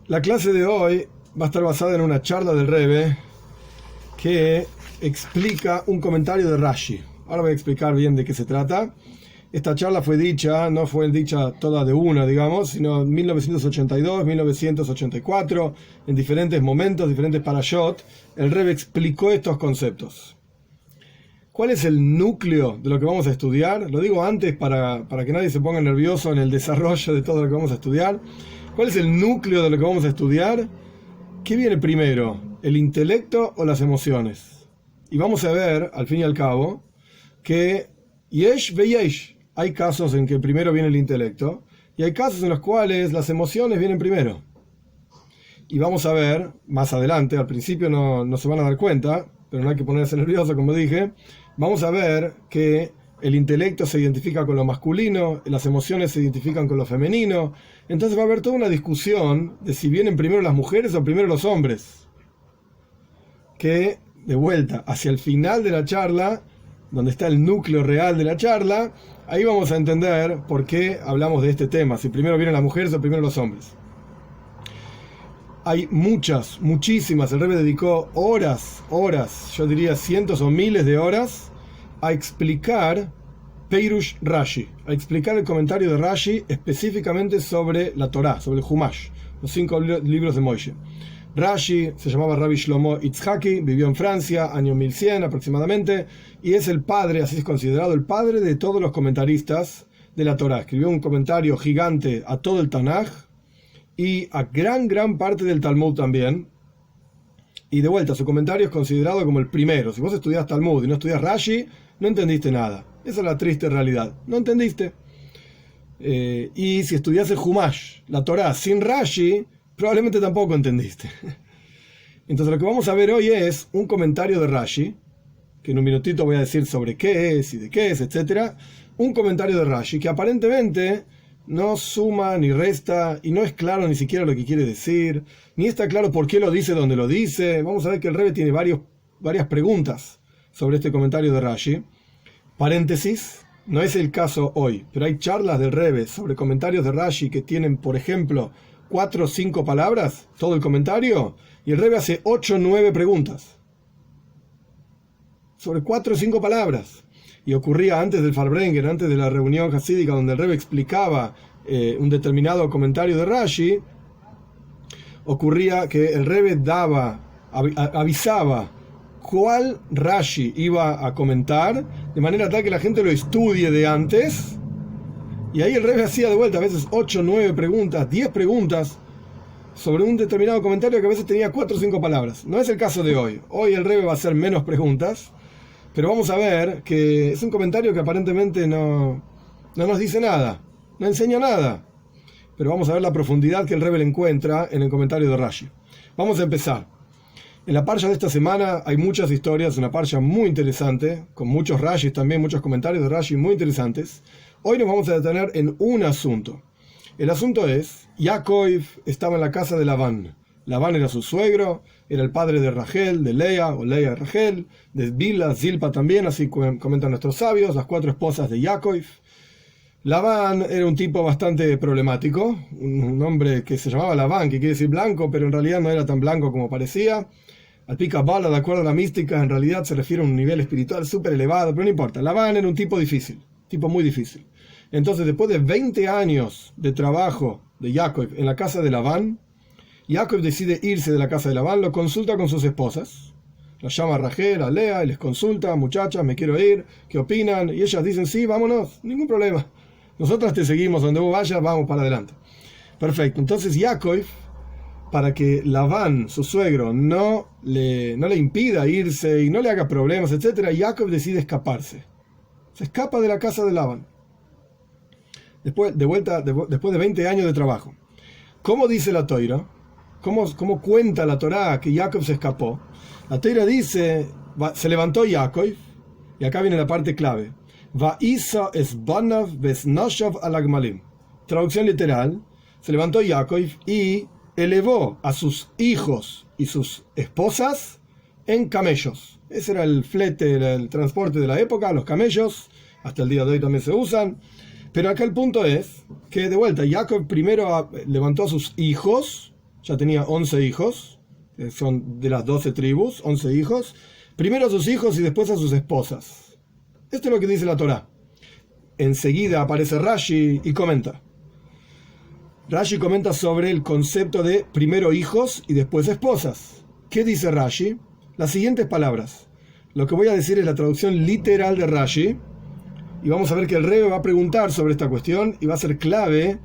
La clase de hoy va a estar basada en una charla del Rebbe que explica un comentario de Rashi. Ahora voy a explicar bien de qué se trata. Esta charla fue dicha, no fue dicha toda de una, digamos, sino en 1982, 1984, en diferentes momentos, diferentes parashot, el Rebbe explicó estos conceptos. ¿Cuál es el núcleo de lo que vamos a estudiar? Lo digo antes para que nadie se ponga nervioso en el desarrollo de todo lo que vamos a estudiar. ¿Cuál es el núcleo de lo que vamos a estudiar? ¿Qué viene primero? ¿El intelecto o las emociones? Y vamos a ver, al fin y al cabo, que yesh ve yesh. Hay casos en que primero viene el intelecto y hay casos en los cuales las emociones vienen primero. Y vamos a ver, más adelante, al principio no se van a dar cuenta, pero no hay que ponerse nervioso, como dije. Vamos a ver que el intelecto se identifica con lo masculino, las emociones se identifican con lo femenino. Entonces va a haber toda una discusión de si vienen primero las mujeres o primero los hombres. Que, de vuelta, hacia el final de la charla, donde está el núcleo real de la charla, ahí vamos a entender por qué hablamos de este tema, si primero vienen las mujeres o primero los hombres. Hay muchísimas, el Rebbe dedicó horas, yo diría cientos o miles de horas a explicar Peirush Rashi, a explicar el comentario de Rashi específicamente sobre la Torá, sobre el Humash, los 5 libros de Moshe. Rashi se llamaba Rabbi Shlomo Itzhaki, vivió en Francia, año 1100 aproximadamente, y es el padre, así es considerado, el padre de todos los comentaristas de la Torá. Escribió un comentario gigante a todo el Tanaj y a gran parte del Talmud también. Y de vuelta, su comentario es considerado como el primero. Si vos estudiás Talmud y no estudiás Rashi, no entendiste nada. Esa es la triste realidad. No entendiste. Y si estudiás el Humash, la Torá, sin Rashi, probablemente tampoco entendiste. Entonces lo que vamos a ver hoy es un comentario de Rashi, que en un minutito voy a decir sobre qué es y de qué es, etc. Un comentario de Rashi que aparentemente no suma ni resta y no es claro ni siquiera lo que quiere decir, ni está claro por qué lo dice donde lo dice. Vamos a ver que el Rebbe tiene varias preguntas sobre este comentario de Rashi. Paréntesis, no es el caso hoy, pero hay charlas del Rebbe sobre comentarios de Rashi que tienen, por ejemplo, 4 o 5 palabras, todo el comentario, y el Rebbe hace 8 o 9 preguntas sobre 4 o 5 palabras. Y ocurría antes del Farbrengen, antes de la reunión hasídica donde el Rebbe explicaba un determinado comentario de Rashi, ocurría que el Rebbe avisaba cuál Rashi iba a comentar, de manera tal que la gente lo estudie de antes, y ahí el Rebbe hacía de vuelta a veces 8, 9 preguntas, 10 preguntas sobre un determinado comentario que a veces tenía 4 o 5 palabras. No es el caso de hoy. Hoy el Rebbe va a hacer menos preguntas, pero vamos a ver que es un comentario que aparentemente no nos dice nada, no enseña nada. Pero vamos a ver la profundidad que el Rebbe le encuentra en el comentario de Rashi. Vamos a empezar. En la parsha de esta semana hay muchas historias, una parsha muy interesante, con muchos Rashis también, muchos comentarios de Rashi muy interesantes. Hoy nos vamos a detener en un asunto. El asunto es, Yaakov estaba en la casa de Labán. Labán era su suegro, era el padre de Rachel, de Lea, o Lea de Rachel, de Bilha, Zilpa también, así comentan nuestros sabios, las 4 esposas de Yaakov. Labán era un tipo bastante problemático, un hombre que se llamaba Labán, que quiere decir blanco, pero en realidad no era tan blanco como parecía. Al pica bala, de acuerdo a la mística, en realidad se refiere a un nivel espiritual súper elevado, pero no importa. Labán era un tipo difícil, tipo muy difícil. Entonces, después de 20 años de trabajo de Yaakov en la casa de Labán, Yaakov decide irse de la casa de Labán, lo consulta con sus esposas, las llama a Rachel, a Lea, y les consulta: muchachas, me quiero ir, ¿qué opinan? Y ellas dicen: sí, vámonos, ningún problema, nosotras te seguimos, donde vos vayas, vamos para adelante. Perfecto. Entonces Yaakov, para que Labán, su suegro, no le impida irse y no le haga problemas, etc., Yaakov decide escaparse. Se escapa de la casa de Labán. Después de 20 años de trabajo. ¿Cómo dice la Toira? ¿Cómo cuenta la Torá que Yaakov se escapó? La Toira dice, se levantó Yaakov, y acá viene la parte clave. Va'isa esbanav besnoshav alagmalim. Traducción literal, se levantó Yaakov y elevó a sus hijos y sus esposas en camellos. Ese era el flete, el transporte de la época, los camellos, hasta el día de hoy también se usan. Pero acá el punto es que, de vuelta, Yaakov primero levantó a sus hijos ya tenía 11 hijos, son de las 12 tribus, 11 hijos, primero a sus hijos y después a sus esposas. Esto es lo que dice la Torá. Enseguida aparece Rashi y comenta. Rashi comenta sobre el concepto de primero hijos y después esposas. ¿Qué dice Rashi? Las siguientes palabras. Lo que voy a decir es la traducción literal de Rashi, y vamos a ver que el Rebbe va a preguntar sobre esta cuestión y va a ser clave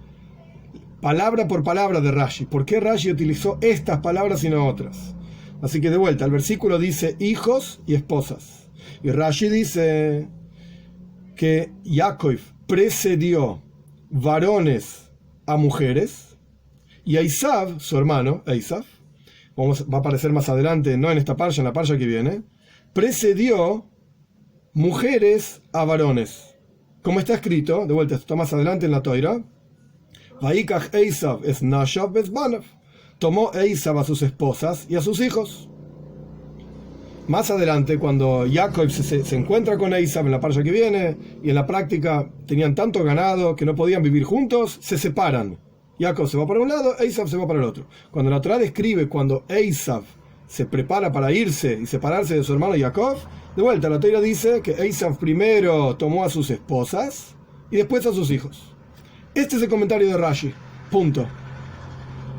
palabra por palabra de Rashi. ¿Por qué Rashi utilizó estas palabras y no otras? Así que de vuelta, el versículo dice hijos y esposas. Y Rashi dice que Jacob precedió varones a mujeres, y Esav, su hermano, Esav, va a aparecer más adelante, no en esta parsha, en la parsha que viene, precedió mujeres a varones. Como está escrito, de vuelta, está más adelante en la Toira, Vaikach Esav es Nashav Besbanav. Tomó Esav a sus esposas y a sus hijos. Más adelante, cuando Jacob se encuentra con Esav en la parsha que viene, y en la práctica tenían tanto ganado que no podían vivir juntos, se separan. Jacob se va para un lado, Esav se va para el otro. Cuando la Torá describe cuando Esav se prepara para irse y separarse de su hermano Jacob, de vuelta la Torá dice que Esav primero tomó a sus esposas y después a sus hijos. Este es el comentario de Rashi. Punto.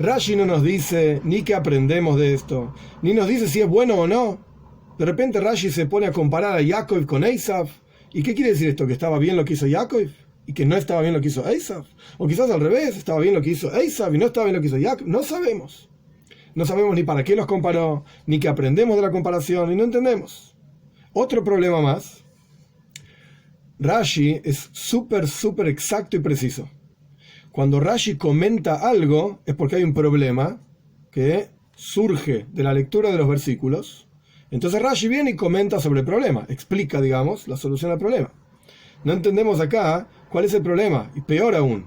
Rashi no nos dice ni qué aprendemos de esto, ni nos dice si es bueno o no. De repente Rashi se pone a comparar a Jacob con Esav. ¿Y qué quiere decir esto? ¿Que estaba bien lo que hizo Jacob y que no estaba bien lo que hizo Esav? O quizás al revés, estaba bien lo que hizo Esav y no estaba bien lo que hizo Jacob. No sabemos. No sabemos ni para qué los comparó, ni qué aprendemos de la comparación, y no entendemos. Otro problema más. Rashi es súper exacto y preciso. Cuando Rashi comenta algo es porque hay un problema que surge de la lectura de los versículos. Entonces Rashi viene y comenta sobre el problema, explica, digamos, la solución al problema. No entendemos acá cuál es el problema, y peor aún,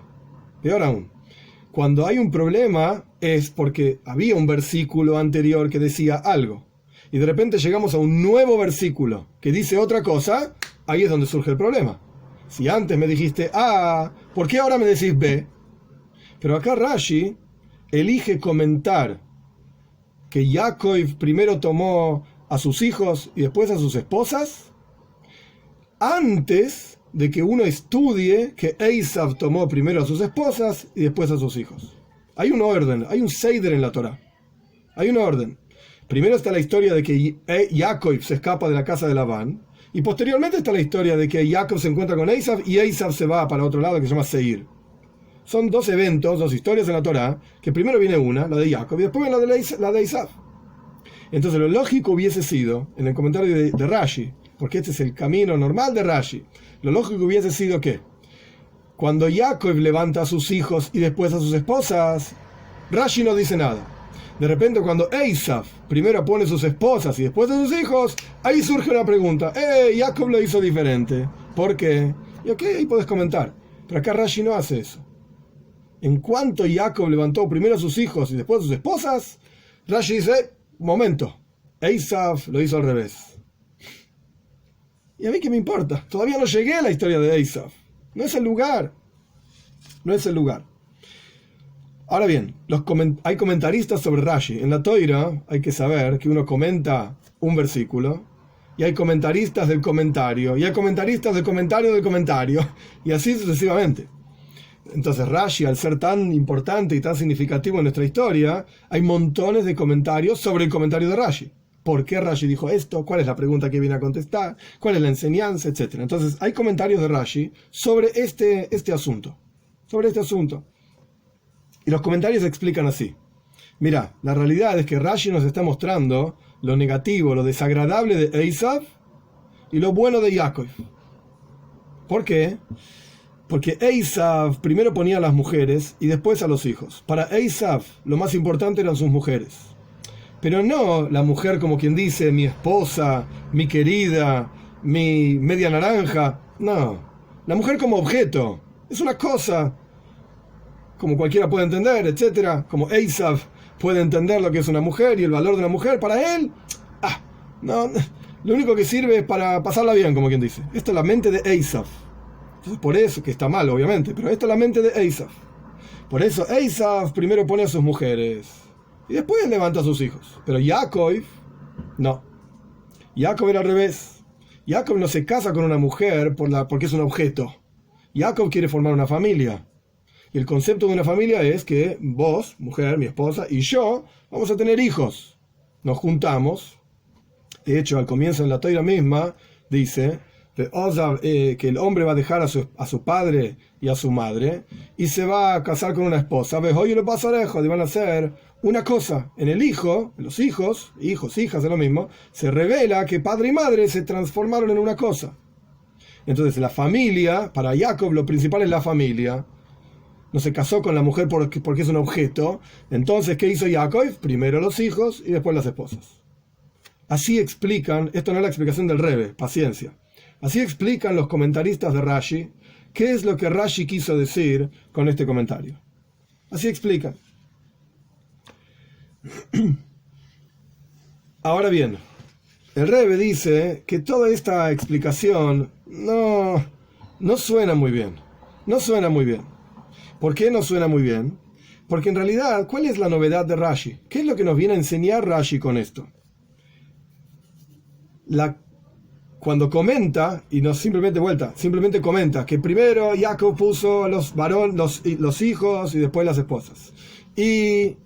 cuando hay un problema es porque había un versículo anterior que decía algo, y de repente llegamos a un nuevo versículo que dice otra cosa, ahí es donde surge el problema. Si antes me dijiste A, ¿por qué ahora me decís B? Pero acá Rashi elige comentar que Jacob primero tomó a sus hijos y después a sus esposas, antes de que uno estudie que Esav tomó primero a sus esposas y después a sus hijos. Hay un orden, hay un seider en la Torá. Hay un orden. Primero está la historia de que Jacob se escapa de la casa de Labán, y posteriormente está la historia de que Jacob se encuentra con Esav y Esav se va para otro lado que se llama Seir. Son dos eventos, dos historias en la Torá, que primero viene una, la de Jacob, y después viene la de Esav. Entonces lo lógico hubiese sido, en el comentario de Rashi, porque este es el camino normal de Rashi, lo lógico hubiese sido que cuando Jacob levanta a sus hijos y después a sus esposas, Rashi no dice nada. De repente cuando Esav primero pone sus esposas y después a sus hijos, ahí surge una pregunta. Jacob lo hizo diferente. ¿Por qué? Y ok, ahí puedes comentar. Pero acá Rashi no hace eso. En cuanto Jacob levantó primero a sus hijos y después a sus esposas, Rashi dice, momento, Esav lo hizo al revés. ¿Y a mí qué me importa? Todavía no llegué a la historia de Esav. No es el lugar. No es el lugar. Ahora bien, hay comentaristas sobre Rashi. En la Toira hay que saber que uno comenta un versículo, y hay comentaristas del comentario, y hay comentaristas del comentario del comentario, y así sucesivamente. Entonces Rashi, al ser tan importante y tan significativo en nuestra historia, hay montones de comentarios sobre el comentario de Rashi. ¿Por qué Rashi dijo esto? ¿Cuál es la pregunta que viene a contestar? ¿Cuál es la enseñanza? Etcétera. Entonces hay comentarios de Rashi sobre este asunto. Sobre este asunto. Y los comentarios explican así. Mira, la realidad es que Rashi nos está mostrando lo negativo, lo desagradable de Esav y lo bueno de Jacob. ¿Por qué? Porque Esav primero ponía a las mujeres y después a los hijos. Para Esav lo más importante eran sus mujeres. Pero no la mujer como quien dice, mi esposa, mi querida, mi media naranja. No, la mujer como objeto. Es una cosa, como cualquiera puede entender, etcétera. Como Esav puede entender lo que es una mujer y el valor de una mujer, para él, no, lo único que sirve es para pasarla bien, como quien dice. Esto es la mente de Esav. Entonces, por eso, que está mal, obviamente, pero esto es la mente de Esav. Por eso Esav primero pone a sus mujeres. y después levanta a sus hijos. Pero Jacob, no. Jacob era al revés. Jacob no se casa con una mujer porque es un objeto. Jacob quiere formar una familia. Y el concepto de una familia es que vos, mujer, mi esposa, y yo vamos a tener hijos. Nos juntamos. De hecho, al comienzo en la Torá misma dice que el hombre va a dejar a su padre y a su madre y se va a casar con una esposa. Hoy lo pasarejo, y van a hacer una cosa. En el hijo, en los hijos, hijas, es lo mismo, se revela que padre y madre se transformaron en una cosa. Entonces la familia, para Jacob lo principal es la familia. No se casó con la mujer porque es un objeto. Entonces, ¿qué hizo Jacob? Primero los hijos y después las esposas. Así explican, esto no es la explicación del Rebbe, paciencia. Así explican los comentaristas de Rashi qué es lo que Rashi quiso decir con este comentario. Así explican. Ahora bien, el Rebbe dice que toda esta explicación no suena muy bien. No suena muy bien. ¿Por qué no suena muy bien? Porque en realidad, ¿cuál es la novedad de Rashi? ¿Qué es lo que nos viene a enseñar Rashi con esto? Cuando comenta, y no simplemente simplemente comenta que primero Jacob puso los hijos y después las esposas. Y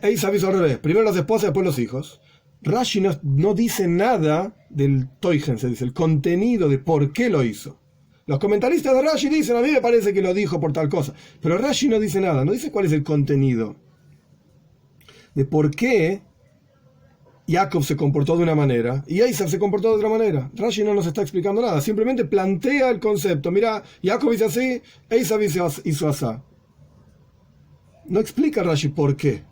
ahí se avisó al revés, primero las esposas y después los hijos. Rashi no dice nada del Toigen, se dice, el contenido de por qué lo hizo. Los comentaristas de Rashi dicen, a mí me parece que lo dijo por tal cosa, pero Rashi no dice nada, no dice cuál es el contenido de por qué Jacob se comportó de una manera y Esav se comportó de otra manera. Rashi no nos está explicando nada, simplemente plantea el concepto. Mira, Jacob hizo así, Esav hizo así. No explica Rashi por qué.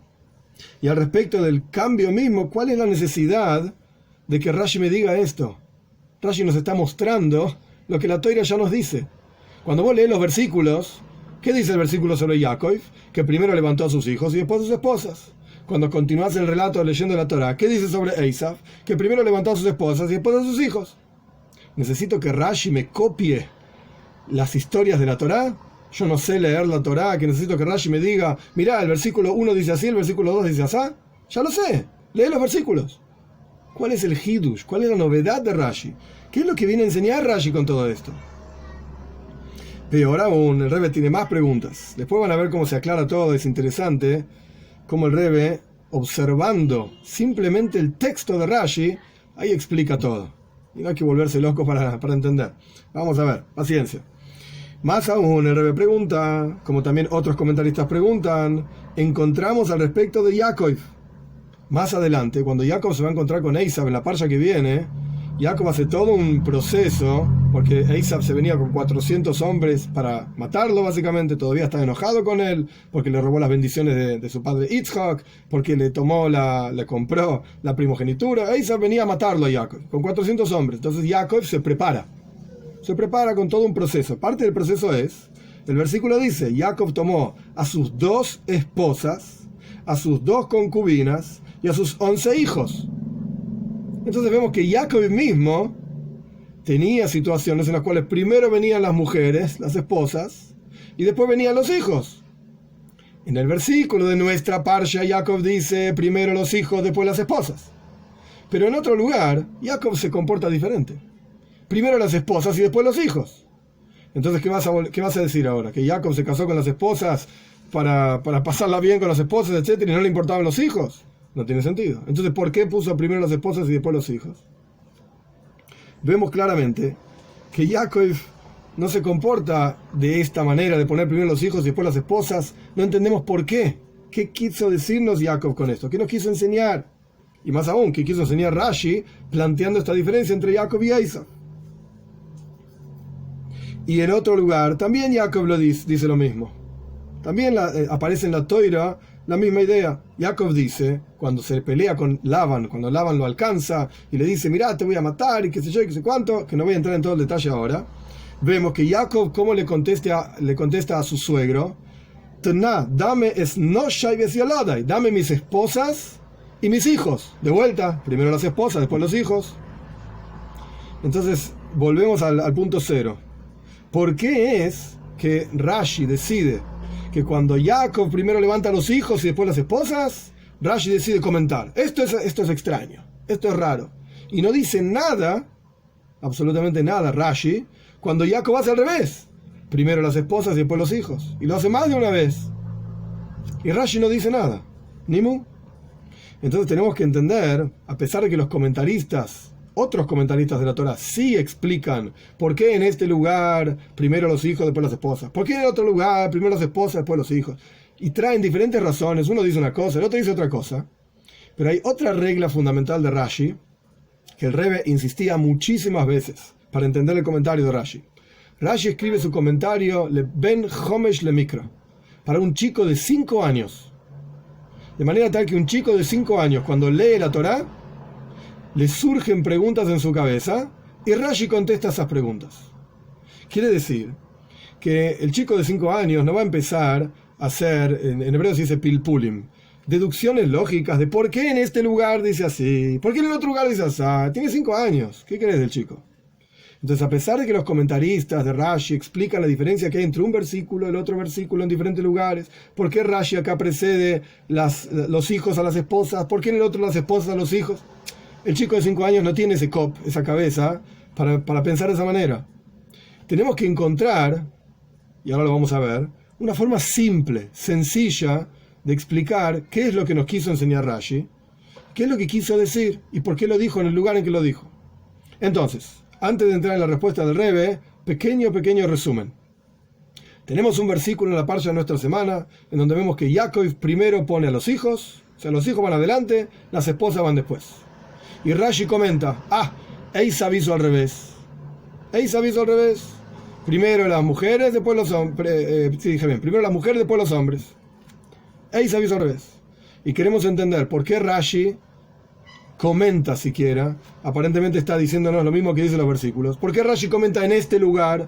Y al respecto del cambio mismo, ¿cuál es la necesidad de que Rashi me diga esto? Rashi nos está mostrando lo que la Torá ya nos dice. Cuando vos lees los versículos, ¿qué dice el versículo sobre Jacob? Que primero levantó a sus hijos y después a sus esposas. Cuando continúas el relato leyendo la Torá, ¿qué dice sobre Esav? Que primero levantó a sus esposas y después a sus hijos. Necesito que Rashi me copie las historias de la Torá. Yo no sé leer la Torá, que necesito que Rashi me diga, mirá, el versículo 1 dice así, el versículo 2 dice así. Ya lo sé, lee los versículos. ¿Cuál es el hidush? ¿Cuál es la novedad de Rashi? ¿Qué es lo que viene a enseñar Rashi con todo esto? Peor aún, el Rebbe tiene más preguntas. Después van a ver cómo se aclara todo, es interesante cómo el Rebbe, observando simplemente el texto de Rashi, ahí explica todo. Y no hay que volverse loco para entender. Vamos a ver, paciencia. Más aún, el Rebbe pregunta, como también otros comentaristas preguntan, encontramos al respecto de Jacob. Más adelante, cuando Jacob se va a encontrar con Esav en la parsha que viene, Jacob hace todo un proceso, porque Esav se venía con 400 hombres para matarlo básicamente, todavía está enojado con él, porque le robó las bendiciones de su padre Yitzhak, porque le compró la primogenitura. Esav venía a matarlo a Jacob, con 400 hombres. Entonces Jacob se prepara con todo un proceso. Parte del proceso es, el versículo dice, Jacob tomó a sus 2 esposas, a sus 2 concubinas y a sus 11 hijos. Entonces vemos que Jacob mismo tenía situaciones en las cuales primero venían las mujeres, las esposas, y después venían los hijos. En el versículo de nuestra parsha, Jacob dice decimos los hijos, después las esposas. Pero en otro lugar, Jacob se comporta diferente. Primero las esposas y después los hijos. Entonces, ¿qué vas a decir ahora? ¿Que Jacob se casó con las esposas para pasarla bien con las esposas, etcétera, y no le importaban los hijos? No tiene sentido. Entonces, ¿por qué puso primero las esposas y después los hijos? Vemos claramente que Jacob no se comporta de esta manera, de poner primero los hijos y después las esposas. No entendemos por qué. ¿Qué quiso decirnos Jacob con esto? ¿Qué nos quiso enseñar? Y más aún, ¿qué quiso enseñar Rashi planteando esta diferencia entre Jacob y Esav? Y en otro lugar, también Jacob dice lo mismo. También aparece en la Torá la misma idea. Jacob dice, cuando se pelea con Laban, cuando Laban lo alcanza y le dice, mirá, te voy a matar y qué sé yo y qué sé cuánto, que no voy a entrar en todo el detalle ahora, vemos que Jacob, ¿cómo le contesta a su suegro? Dame dame mis esposas y mis hijos. De vuelta, primero las esposas, después los hijos. Entonces, volvemos al punto cero. ¿Por qué es que Rashi decide que cuando Jacob primero levanta a los hijos y después las esposas, Rashi decide comentar. Esto es extraño, esto es raro. Y no dice nada, absolutamente nada, Rashi, cuando Jacob hace al revés. Primero las esposas y después los hijos. Y lo hace más de una vez. Y Rashi no dice nada. ¿Nimu? Entonces tenemos que entender, a pesar de que los comentaristas, otros comentaristas de la Torah, sí explican por qué en este lugar primero los hijos, después las esposas. Por qué en otro lugar primero las esposas, después los hijos. Y traen diferentes razones. Uno dice una cosa, el otro dice otra cosa. Pero hay otra regla fundamental de Rashi, que el Rebbe insistía muchísimas veces para entender el comentario de Rashi. Rashi escribe su comentario le Ben Homesh le Mikra, para un chico de 5 años. De manera tal que un chico de 5 años, cuando lee la Torá, le surgen preguntas en su cabeza y Rashi contesta esas preguntas. Quiere decir que el chico de 5 años no va a empezar a hacer, en hebreo se dice pilpulim, deducciones lógicas de por qué en este lugar dice así, por qué en el otro lugar dice así. Tiene 5 años. ¿Qué crees del chico? Entonces, a pesar de que los comentaristas de Rashi explican la diferencia que hay entre un versículo y el otro versículo en diferentes lugares, por qué Rashi acá precede los hijos a las esposas, por qué en el otro las esposas a los hijos, el chico de 5 años no tiene ese cop, esa cabeza, para pensar de esa manera. Tenemos que encontrar, y ahora lo vamos a ver, una forma simple, sencilla, de explicar qué es lo que nos quiso enseñar Rashi, qué es lo que quiso decir y por qué lo dijo en el lugar en que lo dijo. Entonces, antes de entrar en la respuesta del Rebbe, pequeño resumen. Tenemos un versículo en la parsha de nuestra semana, en donde vemos que Jacob primero pone a los hijos, o sea, los hijos van adelante, las esposas van después. Y Rashi comenta, Esav hizo al revés. Esav hizo al revés. Primero las mujeres, después los hombres. Sí, dije bien, primero las mujeres, después los hombres. Esav hizo al revés. Y queremos entender por qué Rashi comenta siquiera, aparentemente está diciéndonos lo mismo que dicen los versículos. ¿Por qué Rashi comenta en este lugar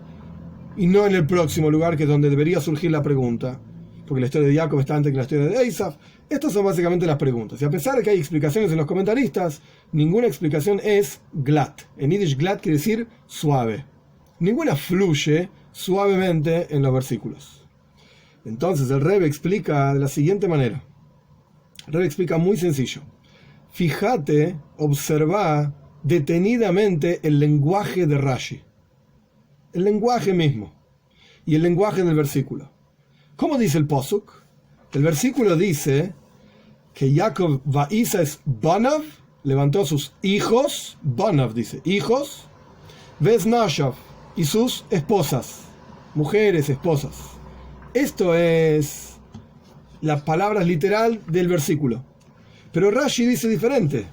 y no en el próximo lugar, que es donde debería surgir la pregunta? Porque la historia de Jacob está antes que la historia de Esav. Estas son básicamente las preguntas. Y a pesar de que hay explicaciones en los comentaristas, ninguna explicación es glat. En Yiddish glat quiere decir suave. Ninguna fluye suavemente en los versículos. Entonces el Rebbe explica de la siguiente manera. El Rebbe explica muy sencillo. Fíjate, observa detenidamente el lenguaje de Rashi. El lenguaje mismo. Y el lenguaje del versículo. ¿Cómo dice el Posuk? El versículo dice que Jacob Vaisa es Banav, levantó a sus hijos, Banav dice, hijos, Vesnashav, y sus esposas, mujeres, esposas. Esto es las palabras literal del versículo. Pero Rashi dice diferente.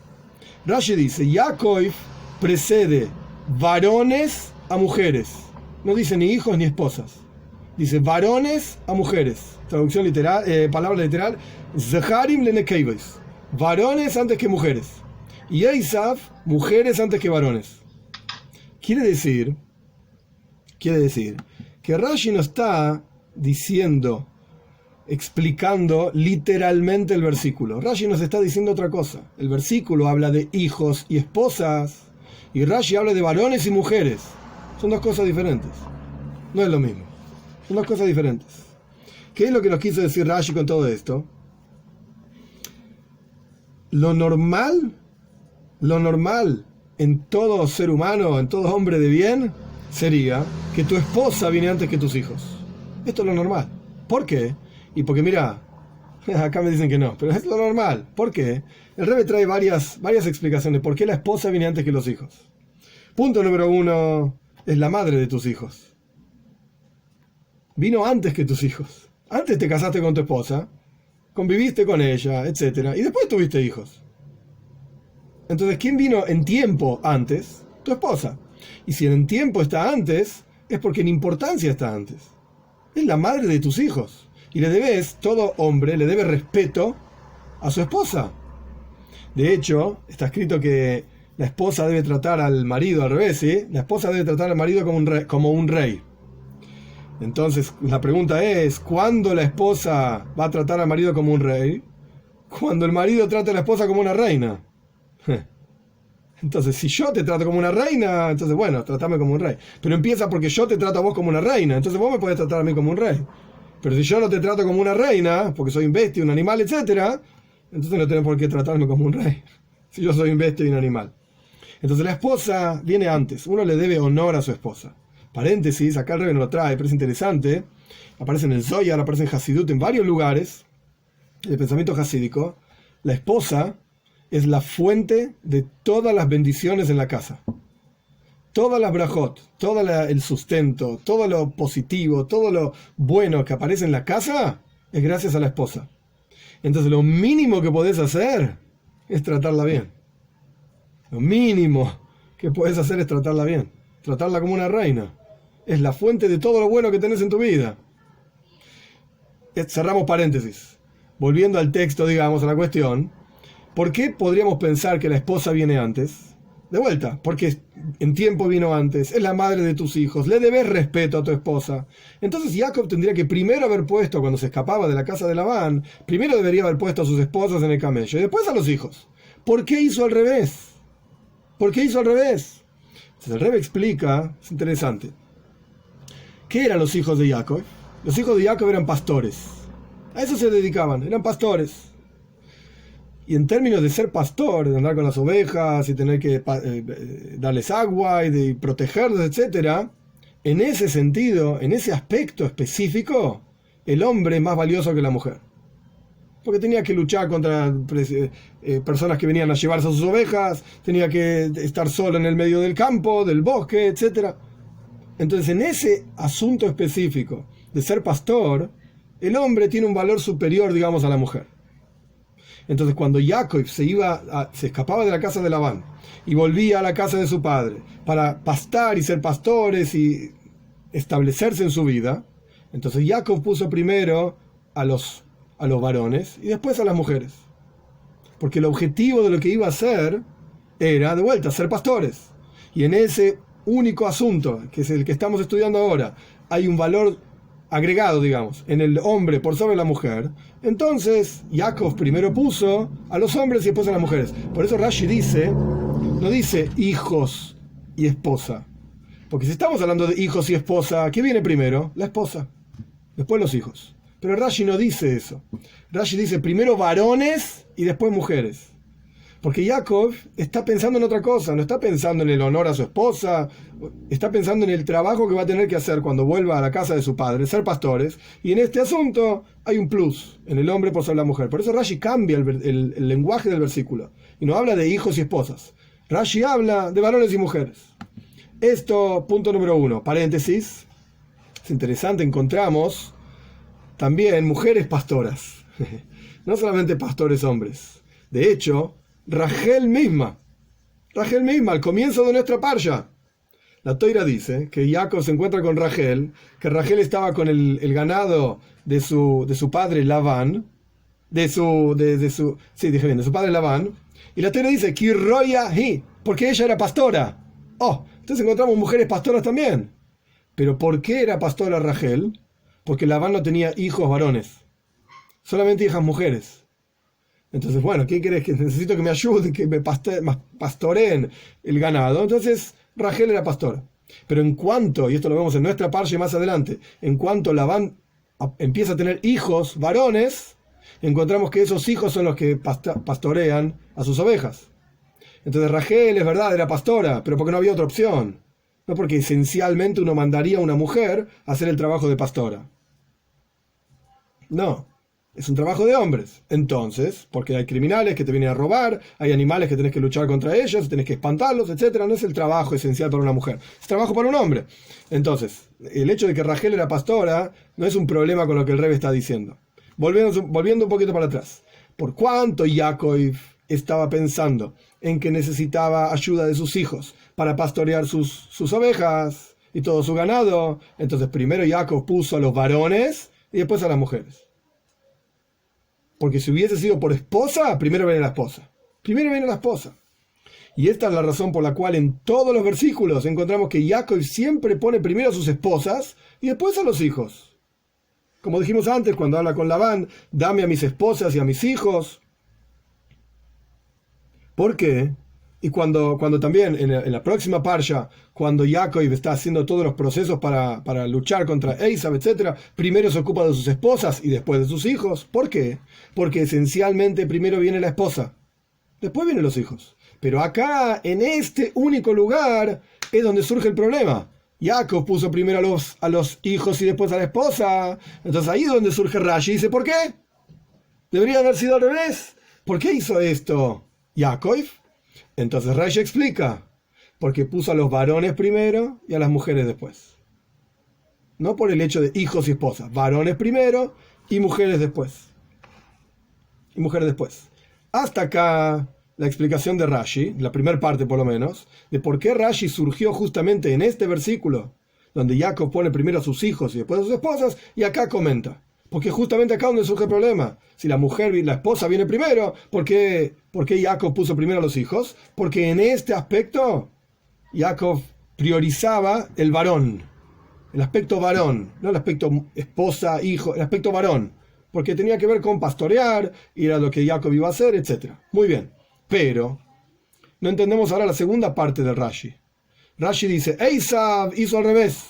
Rashi dice, Jacob precede varones a mujeres. No dice ni hijos ni esposas. Dice varones a mujeres. Traducción literal, palabra literal, Zeharim lenekeives. Varones antes que mujeres. Y Esav, mujeres antes que varones. Quiere decir que Rashi no está diciendo, explicando literalmente el versículo. Rashi nos está diciendo otra cosa. El versículo habla de hijos y esposas, y Rashi habla de varones y mujeres. Son dos cosas diferentes. No es lo mismo. Son dos cosas diferentes. ¿Qué es lo que nos quiso decir Rashi con todo esto? Lo normal en todo ser humano, en todo hombre de bien, sería que tu esposa viene antes que tus hijos. Esto es lo normal. ¿Por qué? Y porque mira, acá me dicen que no, pero es lo normal. ¿Por qué? El Rebbe trae varias explicaciones. ¿Por qué la esposa viene antes que los hijos? Punto número 1, es la madre de tus hijos. Vino antes que tus hijos. Antes te casaste con tu esposa, conviviste con ella, etc. Y después tuviste hijos. Entonces, ¿quién vino en tiempo antes? Tu esposa. Y si en tiempo está antes, es porque en importancia está antes. Es la madre de tus hijos. Y todo hombre le debe respeto a su esposa. De hecho, está escrito que la esposa debe tratar al marido al revés, ¿sí? La esposa debe tratar al marido como un rey. Entonces, la pregunta es, ¿cuándo la esposa va a tratar al marido como un rey? Cuando el marido trata a la esposa como una reina. Entonces, si yo te trato como una reina, entonces, bueno, tratame como un rey. Pero empieza porque yo te trato a vos como una reina, entonces vos me podés tratar a mí como un rey. Pero si yo no te trato como una reina, porque soy un bestia, un animal, etc., entonces no tienen por qué tratarme como un rey, si yo soy un bestia y un animal. Entonces la esposa viene antes, uno le debe honor a su esposa. Paréntesis, acá el Rebbe no lo trae, pero es interesante, aparece en el Zohar, aparece en Hasidut, en varios lugares, el pensamiento hasídico, la esposa es la fuente de todas las bendiciones en la casa. Todas las brajot, todo el sustento, todo lo positivo, todo lo bueno que aparece en la casa es gracias a la esposa. Entonces lo mínimo que podés hacer es tratarla bien. Lo mínimo que podés hacer es tratarla bien. Tratarla como una reina. Es la fuente de todo lo bueno que tenés en tu vida. Cerramos paréntesis. Volviendo al texto, digamos, a la cuestión. ¿Por qué podríamos pensar que la esposa viene antes? De vuelta, porque en tiempo vino antes, es la madre de tus hijos, le debes respeto a tu esposa. Entonces Jacob tendría que primero haber puesto, cuando se escapaba de la casa de Labán, primero debería haber puesto a sus esposas en el camello y después a los hijos. ¿Por qué hizo al revés? ¿Por qué hizo al revés? Entonces el Rebbe explica, es interesante. ¿Qué eran los hijos de Jacob? Los hijos de Jacob eran pastores. A eso se dedicaban, eran pastores. Y en términos de ser pastor, de andar con las ovejas y tener que darles agua y de protegerlos, etc., en ese sentido, en ese aspecto específico, el hombre es más valioso que la mujer. Porque tenía que luchar contra personas que venían a llevarse a sus ovejas, tenía que estar solo en el medio del campo, del bosque, etc. Entonces, en ese asunto específico de ser pastor, el hombre tiene un valor superior, digamos, a la mujer. Entonces cuando Jacob se escapaba de la casa de Labán y volvía a la casa de su padre para pastar y ser pastores y establecerse en su vida, entonces Jacob puso primero a los varones y después a las mujeres. Porque el objetivo de lo que iba a hacer era, de vuelta, ser pastores. Y en ese único asunto, que es el que estamos estudiando ahora, hay un valor agregado, digamos, en el hombre por sobre la mujer. Entonces Jacob primero puso a los hombres y después a las mujeres. Por eso Rashi no dice hijos y esposa, porque si estamos hablando de hijos y esposa, ¿qué viene primero? La esposa, después los hijos. Pero Rashi no dice eso. Rashi dice primero varones y después mujeres. Porque Jacob está pensando en otra cosa, no está pensando en el honor a su esposa, está pensando en el trabajo que va a tener que hacer cuando vuelva a la casa de su padre, ser pastores, y en este asunto hay un plus, en el hombre por sobre la mujer. Por eso Rashi cambia el lenguaje del versículo, y no habla de hijos y esposas. Rashi habla de varones y mujeres. Esto, punto número 1, paréntesis, es interesante, encontramos también mujeres pastoras, no solamente pastores hombres. De hecho, Rachel misma, al comienzo de nuestra parsha, la Toira dice que Jacob se encuentra con Rachel, que Rachel estaba con el ganado de su padre Labán, de su padre Labán, y la Toira dice, Kirroya hi, porque ella era pastora. Oh, entonces encontramos mujeres pastoras también. Pero ¿por qué era pastora Rachel? Porque Labán no tenía hijos varones, solamente hijas mujeres. Entonces, bueno, ¿qué querés? Que necesito que me ayuden, que me pastoreen el ganado. Entonces, Rachel era pastora. Pero en cuanto, y esto lo vemos en nuestra parsha más adelante, en cuanto Labán empieza a tener hijos varones, encontramos que esos hijos son los que pastorean a sus ovejas. Entonces, Rachel, es verdad, era pastora, pero porque no había otra opción. No porque esencialmente uno mandaría a una mujer a hacer el trabajo de pastora. No. Es un trabajo de hombres. Entonces, porque hay criminales que te vienen a robar, hay animales que tenés que luchar contra ellos, tenés que espantarlos, etc. No es el trabajo esencial para una mujer, es trabajo para un hombre. Entonces, el hecho de que Rachel era pastora no es un problema con lo que el Rebbe está diciendo. Volviendo un poquito para atrás. ¿Por cuánto Jacob estaba pensando en que necesitaba ayuda de sus hijos para pastorear sus ovejas y todo su ganado? Entonces, primero Jacob puso a los varones y después a las mujeres. Porque si hubiese sido por esposa, primero viene la esposa. Y esta es la razón por la cual en todos los versículos encontramos que Jacob siempre pone primero a sus esposas y después a los hijos. Como dijimos antes, cuando habla con Labán, dame a mis esposas y a mis hijos. ¿Por qué? Y cuando también en la próxima parsha, cuando Jacob está haciendo todos los procesos para luchar contra Esav, etc., primero se ocupa de sus esposas y después de sus hijos. ¿Por qué? Porque esencialmente primero viene la esposa, después vienen los hijos. Pero acá, en este único lugar, es donde surge el problema. Jacob puso primero a los hijos y después a la esposa. Entonces ahí es donde surge Rashi y dice, ¿por qué? Debería haber sido al revés. ¿Por qué hizo esto Jacob? Entonces Rashi explica, porque puso a los varones primero y a las mujeres después. No por el hecho de hijos y esposas, varones primero y mujeres después. Y mujeres después. Hasta acá la explicación de Rashi, la primera parte por lo menos, de por qué Rashi surgió justamente en este versículo, donde Jacob pone primero a sus hijos y después a sus esposas, y acá comenta. Porque justamente acá donde surge el problema. Si la mujer y la esposa viene primero, ¿por qué Jacob puso primero a los hijos? Porque en este aspecto, Jacob priorizaba el varón. El aspecto varón, no el aspecto esposa, hijo, el aspecto varón. Porque tenía que ver con pastorear, y era lo que Jacob iba a hacer, etc. Muy bien. Pero, no entendemos ahora la segunda parte del Rashi. Rashi dice, Esav hizo al revés.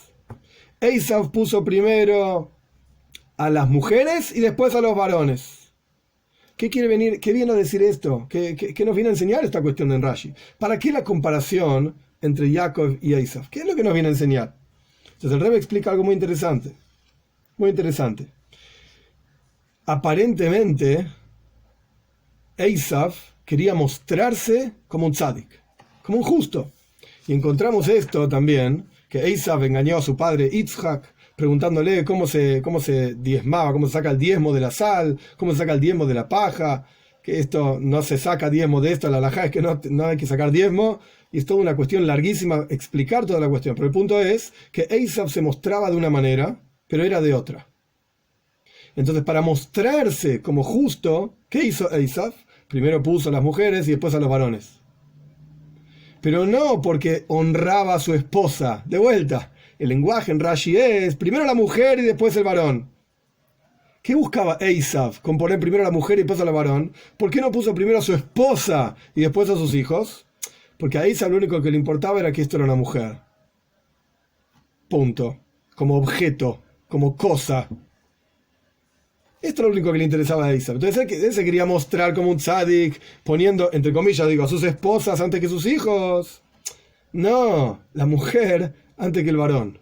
Esav puso primero a las mujeres y después a los varones. ¿Qué viene a decir esto? ¿Qué nos viene a enseñar esta cuestión de Rashi? ¿Para qué la comparación entre Jacob y Esav? ¿Qué es lo que nos viene a enseñar? Entonces el Rebbe explica algo muy interesante. Muy interesante. Aparentemente, Esav quería mostrarse como un tzadik, como un justo. Y encontramos esto también, que Esav engañó a su padre Yitzhak, preguntándole cómo se diezmaba, cómo se saca el diezmo de la sal, cómo se saca el diezmo de la paja, que esto no se saca diezmo de esto, la halajá es que no hay que sacar diezmo, y es toda una cuestión larguísima explicar toda la cuestión. Pero el punto es que Esav se mostraba de una manera, pero era de otra. Entonces, para mostrarse como justo, ¿qué hizo Esav? Primero puso a las mujeres y después a los varones. Pero no porque honraba a su esposa. De vuelta, el lenguaje en Rashi es primero la mujer y después el varón. ¿Qué buscaba Esav con poner primero a la mujer y después al varón? ¿Por qué no puso primero a su esposa y después a sus hijos? Porque a Esav lo único que le importaba era que esto era una mujer. Punto. Como objeto, como cosa. Esto es lo único que le interesaba a Esav. Entonces él se quería mostrar como un tzadik, poniendo, entre comillas, a sus esposas antes que sus hijos. No, la mujer antes que el varón.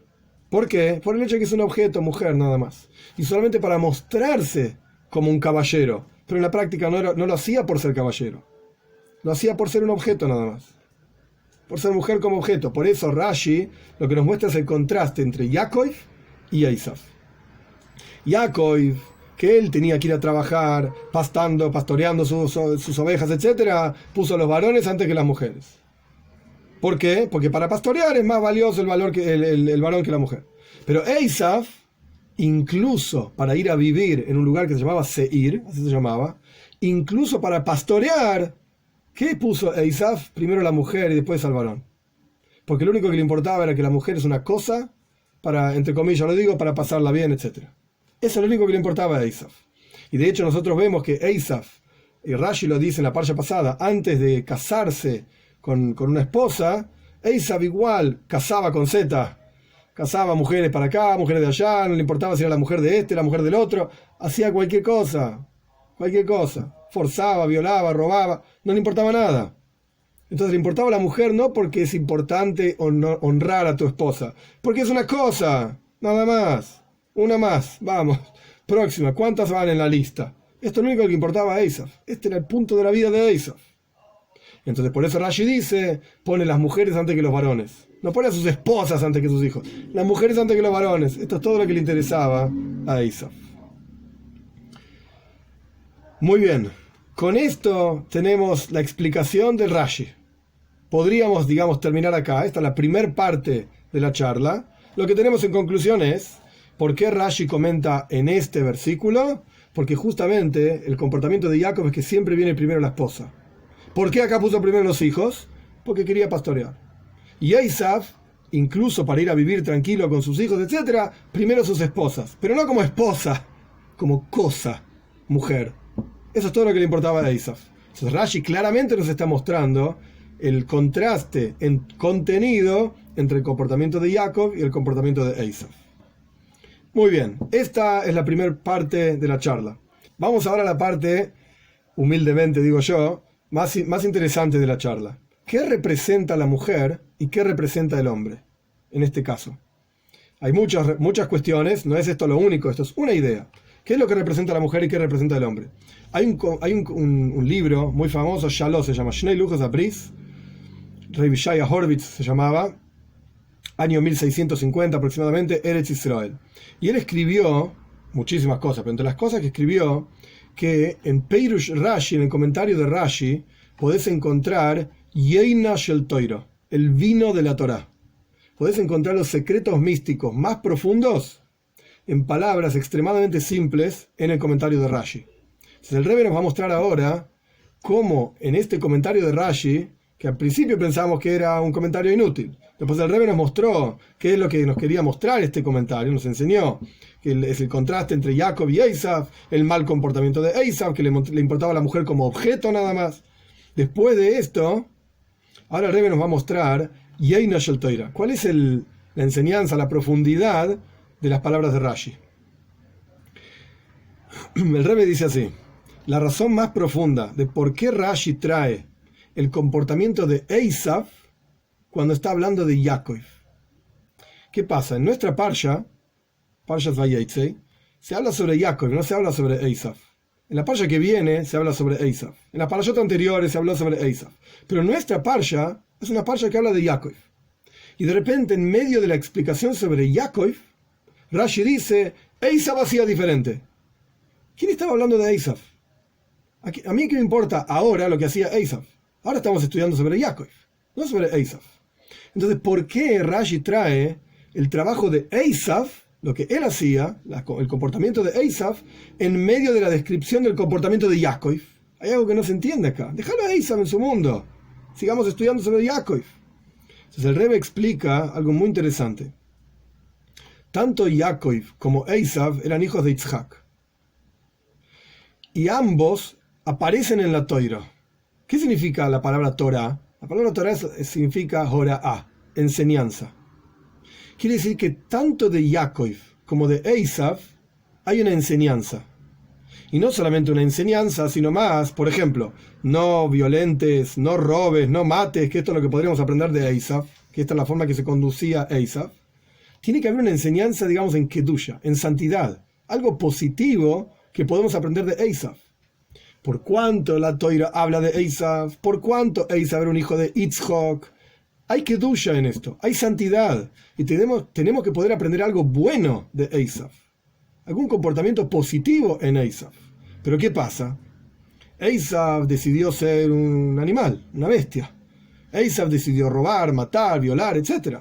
¿Por qué? Por el hecho de que es un objeto, mujer, nada más. Y solamente para mostrarse como un caballero. Pero en la práctica no lo hacía por ser caballero. Lo hacía por ser un objeto nada más. Por ser mujer como objeto. Por eso Rashi lo que nos muestra es el contraste entre Jacob y Esav. Jacob, que él tenía que ir a trabajar, pastoreando sus ovejas, etc., puso a los varones antes que las mujeres. ¿Por qué? Porque para pastorear es más valioso el varón que la mujer. Pero Esav, incluso para ir a vivir en un lugar que se llamaba Seir, así se llamaba, incluso para pastorear, ¿qué puso Esav? Primero la mujer y después al varón. Porque lo único que le importaba era que la mujer es una cosa, para, entre comillas lo digo, para pasarla bien, etc. Eso es lo único que le importaba a Esav. Y de hecho nosotros vemos que Esav, y Rashi lo dice en la parsha pasada, antes de casarse con una esposa, Esav igual casaba con Z, casaba mujeres para acá, mujeres de allá, no le importaba si era la mujer de este, la mujer del otro, hacía cualquier cosa, forzaba, violaba, robaba, no le importaba nada. Entonces le importaba a la mujer no porque es importante honrar a tu esposa, porque es una cosa, nada más, una más, vamos, próxima, ¿cuántas van en la lista? Esto es lo único que importaba a Esav, este era el punto de la vida de Esav. Entonces por eso Rashi dice, pone las mujeres antes que los varones. No pone a sus esposas antes que sus hijos. Las mujeres antes que los varones. Esto es todo lo que le interesaba a Esav. Muy bien. Con esto tenemos la explicación del Rashi. Podríamos, terminar acá. Esta es la primera parte de la charla. Lo que tenemos en conclusión es, ¿por qué Rashi comenta en este versículo? Porque justamente el comportamiento de Jacob es que siempre viene primero la esposa. ¿Por qué acá puso primero los hijos? Porque quería pastorear. Y Esav, incluso para ir a vivir tranquilo con sus hijos, etc., primero sus esposas. Pero no como esposa, como cosa, mujer. Eso es todo lo que le importaba a Esav. Entonces Rashi claramente nos está mostrando el contraste en contenido entre el comportamiento de Jacob y el comportamiento de Esav. Muy bien, esta es la primera parte de la charla. Vamos ahora a la parte, humildemente digo yo, más interesante de la charla. ¿Qué representa la mujer y qué representa el hombre en este caso? Hay muchas cuestiones, no es esto lo único, esto es una idea. ¿Qué es lo que representa la mujer y qué representa el hombre? Hay un libro muy famoso, Shalom, se llama Shnei Luchos Abris, Reb Shaya Horvitz se llamaba, año 1650 aproximadamente, Eretz Israel. Y él escribió muchísimas cosas, pero entre las cosas que escribió, que en Peirush Rashi, en el comentario de Rashi, podés encontrar Yeina Shel Toiro, el vino de la Torá. Podés encontrar los secretos místicos más profundos en palabras extremadamente simples en el comentario de Rashi. Entonces el Rebbe nos va a mostrar ahora cómo en este comentario de Rashi, que al principio pensábamos que era un comentario inútil, después el Rebbe nos mostró qué es lo que nos quería mostrar este comentario, nos enseñó que es el contraste entre Jacob y Esav, el mal comportamiento de Esav, que le importaba a la mujer como objeto nada más. Después de esto, ahora el Rebbe nos va a mostrar Yeina Shel Toira. ¿Cuál es la enseñanza, la profundidad de las palabras de Rashi? El Rebbe dice así: la razón más profunda de por qué Rashi trae el comportamiento de Esav cuando está hablando de Yaakov. ¿Qué pasa? En nuestra Parshat Vayetzei, se habla sobre Yaakov, no se habla sobre Esav. En la Parsha que viene se habla sobre Esav. En las Parashot anteriores se habló sobre Esav. Pero nuestra Parsha es una Parsha que habla de Yaakov. Y de repente, en medio de la explicación sobre Yaakov, Rashi dice, Esav hacía diferente. ¿Quién estaba hablando de Esav? A mí qué me importa ahora lo que hacía Esav. Ahora estamos estudiando sobre Yaakov, no sobre Esav. Entonces, ¿por qué Rashi trae el trabajo de Esav, lo que él hacía, el comportamiento de Esav, en medio de la descripción del comportamiento de Yaakov? Hay algo que no se entiende acá. Déjalo a Esav en su mundo. Sigamos estudiando sobre Yaakov. Entonces el Rebbe explica algo muy interesante. Tanto Yaakov como Esav eran hijos de Yitzhak. Y ambos aparecen en la Torá. ¿Qué significa la palabra Torah? La palabra Torah significa Hora'á, enseñanza. Quiere decir que tanto de Yaakov como de Esav hay una enseñanza. Y no solamente una enseñanza, sino más, por ejemplo, no violentes, no robes, no mates, que esto es lo que podríamos aprender de Esav, que esta es la forma que se conducía Esav. Tiene que haber una enseñanza, digamos, en Kedusha, en santidad, algo positivo que podemos aprender de Esav. Por cuanto la Toira habla de Esav, por cuanto Esav era un hijo de Yitzhak, hay Kedusha en esto, hay santidad, y tenemos que poder aprender algo bueno de Esav, algún comportamiento positivo en Esav. Pero ¿qué pasa? Esav decidió ser un animal, una bestia. Esav decidió robar, matar, violar, etc.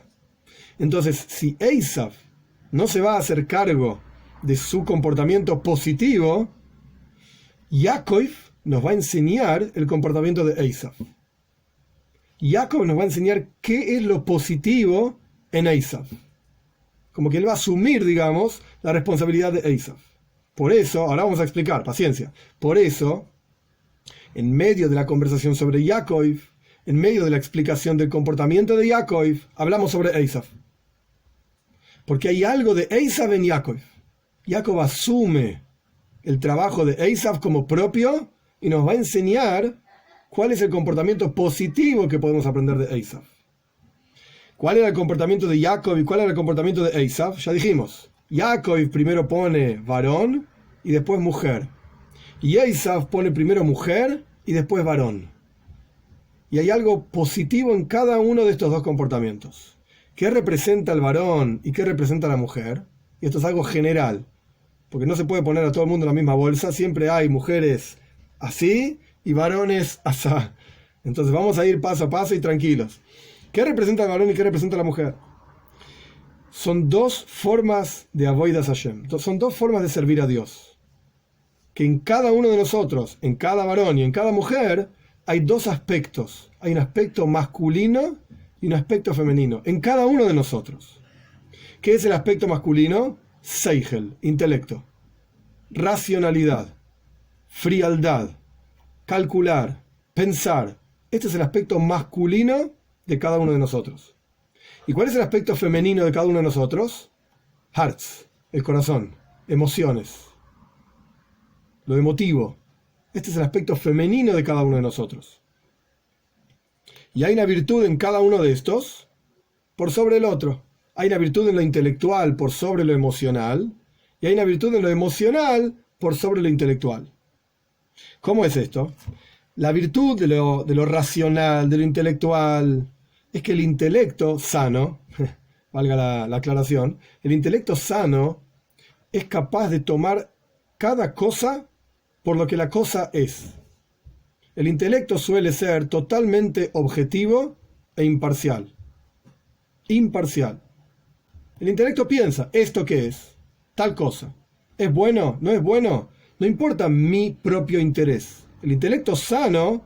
Entonces, si Esav no se va a hacer cargo de su comportamiento positivo, Yaakov nos va a enseñar el comportamiento de Esav. Yaakov nos va a enseñar qué es lo positivo en Esav. Como que él va a asumir, digamos, la responsabilidad de Esav. Por eso, ahora vamos a explicar, paciencia. Por eso, en medio de la conversación sobre Yaakov, en medio de la explicación del comportamiento de Yaakov, hablamos sobre Esav. Porque hay algo de Esav en Yaakov. Yaakov asume el trabajo de Esav como propio y nos va a enseñar cuál es el comportamiento positivo que podemos aprender de Esav. ¿Cuál era el comportamiento de Jacob y cuál era el comportamiento de Esav? Ya dijimos, Jacob primero pone varón y después mujer. Y Esav pone primero mujer y después varón. Y hay algo positivo en cada uno de estos dos comportamientos. ¿Qué representa el varón y qué representa la mujer? Y esto es algo general, porque no se puede poner a todo el mundo en la misma bolsa. Siempre hay mujeres así y varones asá. Entonces vamos a ir paso a paso y tranquilos. ¿Qué representa el varón y qué representa la mujer? Son dos formas de avodas Hashem. Son dos formas de servir a Dios. Que en cada uno de nosotros, en cada varón y en cada mujer, hay dos aspectos. Hay un aspecto masculino y un aspecto femenino. En cada uno de nosotros. ¿Qué es el aspecto masculino? Seichel, intelecto. Racionalidad. Frialdad. Calcular. Pensar. Este es el aspecto masculino de cada uno de nosotros. ¿Y cuál es el aspecto femenino de cada uno de nosotros? Hearts, el corazón, emociones, lo emotivo. Este es el aspecto femenino de cada uno de nosotros. Y hay una virtud en cada uno de estos por sobre el otro. Hay una virtud en lo intelectual por sobre lo emocional, y hay una virtud en lo emocional por sobre lo intelectual. ¿Cómo es esto? La virtud de lo racional, de lo intelectual, es que el intelecto sano, valga la aclaración, el intelecto sano es capaz de tomar cada cosa por lo que la cosa es. El intelecto suele ser totalmente objetivo e imparcial. Imparcial. El intelecto piensa, ¿esto qué es? Tal cosa. ¿Es bueno? ¿No es bueno? No importa mi propio interés. El intelecto sano,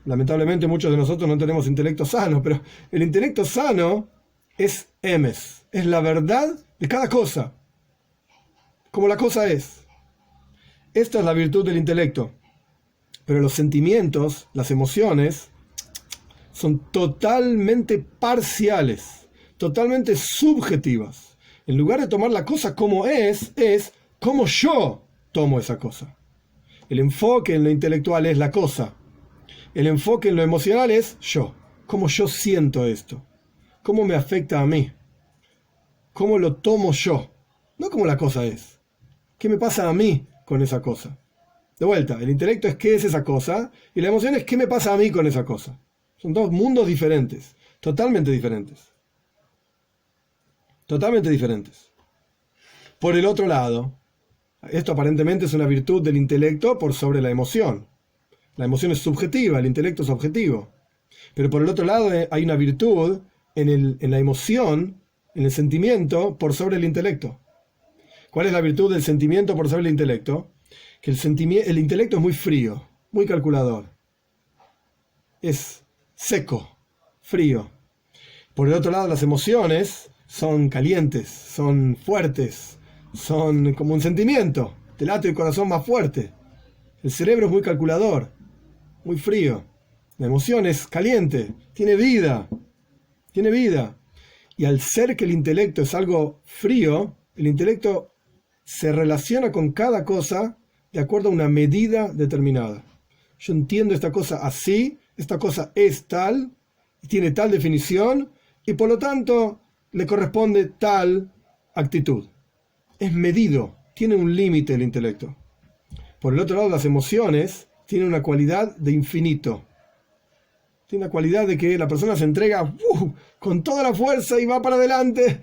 lamentablemente muchos de nosotros no tenemos intelecto sano, pero el intelecto sano es emes, es la verdad de cada cosa, como la cosa es. Esta es la virtud del intelecto. Pero los sentimientos, las emociones, son totalmente parciales, totalmente subjetivas. En lugar de tomar la cosa como es como yo tomo esa cosa. El enfoque en lo intelectual es la cosa. El enfoque en lo emocional es yo. Cómo yo siento esto. Cómo me afecta a mí. Cómo lo tomo yo. No como la cosa es. ¿Qué me pasa a mí con esa cosa? De vuelta, el intelecto es qué es esa cosa y la emoción es qué me pasa a mí con esa cosa. Son dos mundos diferentes. Totalmente diferentes. Totalmente diferentes. Por el otro lado, esto aparentemente es una virtud del intelecto por sobre la emoción. La emoción es subjetiva, el intelecto es objetivo. Pero por el otro lado hay una virtud en la emoción, en el sentimiento, por sobre el intelecto. ¿Cuál es la virtud del sentimiento por sobre el intelecto? Que el intelecto es muy frío, muy calculador. Es seco, frío. Por el otro lado, las emociones son calientes, son fuertes, son como un sentimiento. Te late el corazón más fuerte. El cerebro es muy calculador, muy frío. La emoción es caliente, tiene vida. Tiene vida. Y al ser que el intelecto es algo frío, el intelecto se relaciona con cada cosa de acuerdo a una medida determinada. Yo entiendo esta cosa así, esta cosa es tal, y tiene tal definición, y por lo tanto le corresponde tal actitud. Es medido, tiene un límite el intelecto. Por el otro lado, las emociones tienen una cualidad de infinito. Tiene una cualidad de que la persona se entrega con toda la fuerza y va para adelante.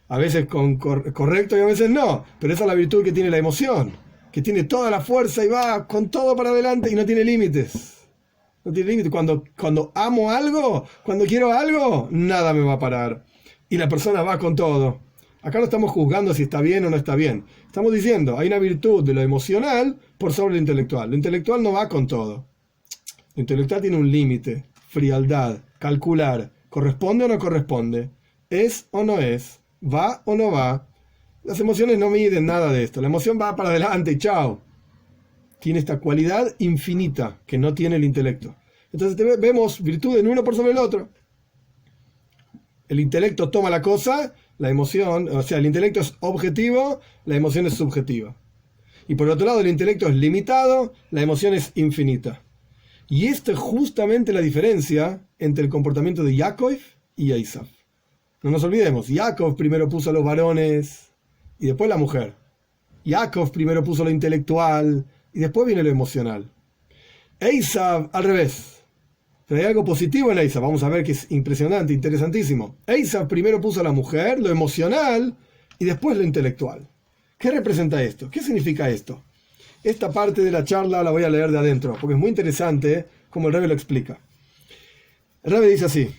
A veces correcto y a veces no, pero esa es la virtud que tiene la emoción, que tiene toda la fuerza y va con todo para adelante y no tiene límites. No tiene límites. Cuando amo algo, cuando quiero algo, nada me va a parar. Y la persona va con todo. Acá no estamos juzgando si está bien o no está bien. Estamos diciendo, hay una virtud de lo emocional por sobre lo intelectual. Lo intelectual no va con todo. Lo intelectual tiene un límite, frialdad, calcular, corresponde o no corresponde, es o no es, va o no va. Las emociones no miden nada de esto. La emoción va para adelante y chao. Tiene esta cualidad infinita que no tiene el intelecto. Entonces vemos virtud en uno por sobre el otro. El intelecto toma la cosa, la emoción, o sea, el intelecto es objetivo, la emoción es subjetiva. Y por otro lado, el intelecto es limitado, la emoción es infinita. Y esta es justamente la diferencia entre el comportamiento de Yaakov y Esav. No nos olvidemos, Yaakov primero puso a los varones y después la mujer. Yaakov primero puso lo intelectual y después viene lo emocional. Esav al revés. Pero hay algo positivo en Esav, vamos a ver que es impresionante, interesantísimo. Esav primero puso a la mujer, lo emocional y después lo intelectual. ¿Qué representa esto? ¿Qué significa esto? Esta parte de la charla la voy a leer de adentro, porque es muy interesante como el Rebbe lo explica. El Rebbe dice así: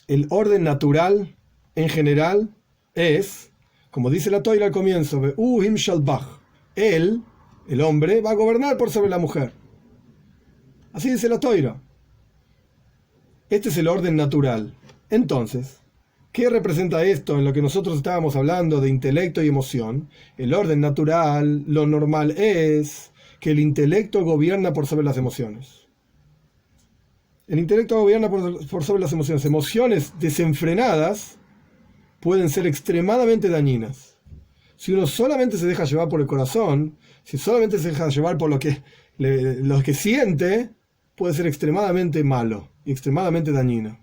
el orden natural, en general, es, como dice la Toira al comienzo, él, el hombre, va a gobernar por sobre la mujer. Así dice la Toira. Este es el orden natural. Entonces, ¿qué representa esto en lo que nosotros estábamos hablando de intelecto y emoción? El orden natural, lo normal es que el intelecto gobierna por sobre las emociones. El intelecto gobierna por sobre las emociones. Emociones desenfrenadas pueden ser extremadamente dañinas. Si uno solamente se deja llevar por el corazón, si solamente se deja llevar por lo que siente, puede ser extremadamente malo y extremadamente dañino.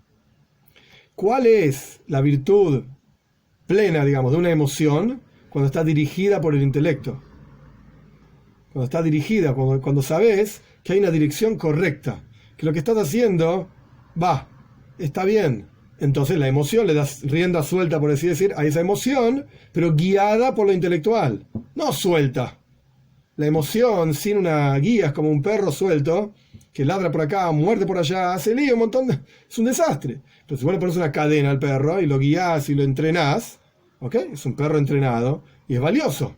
¿Cuál es la virtud plena, digamos, de una emoción cuando está dirigida por el intelecto? Cuando está dirigida, cuando sabes que hay una dirección correcta, que lo que estás haciendo está bien. Entonces la emoción le das rienda suelta, por así decir, a esa emoción, pero guiada por lo intelectual, no suelta. La emoción sin una guía es como un perro suelto que ladra por acá, muerde por allá, hace lío, es un desastre. Pero si vos le pones una cadena al perro y lo guías y lo entrenás, ¿ok? Es un perro entrenado y es valioso.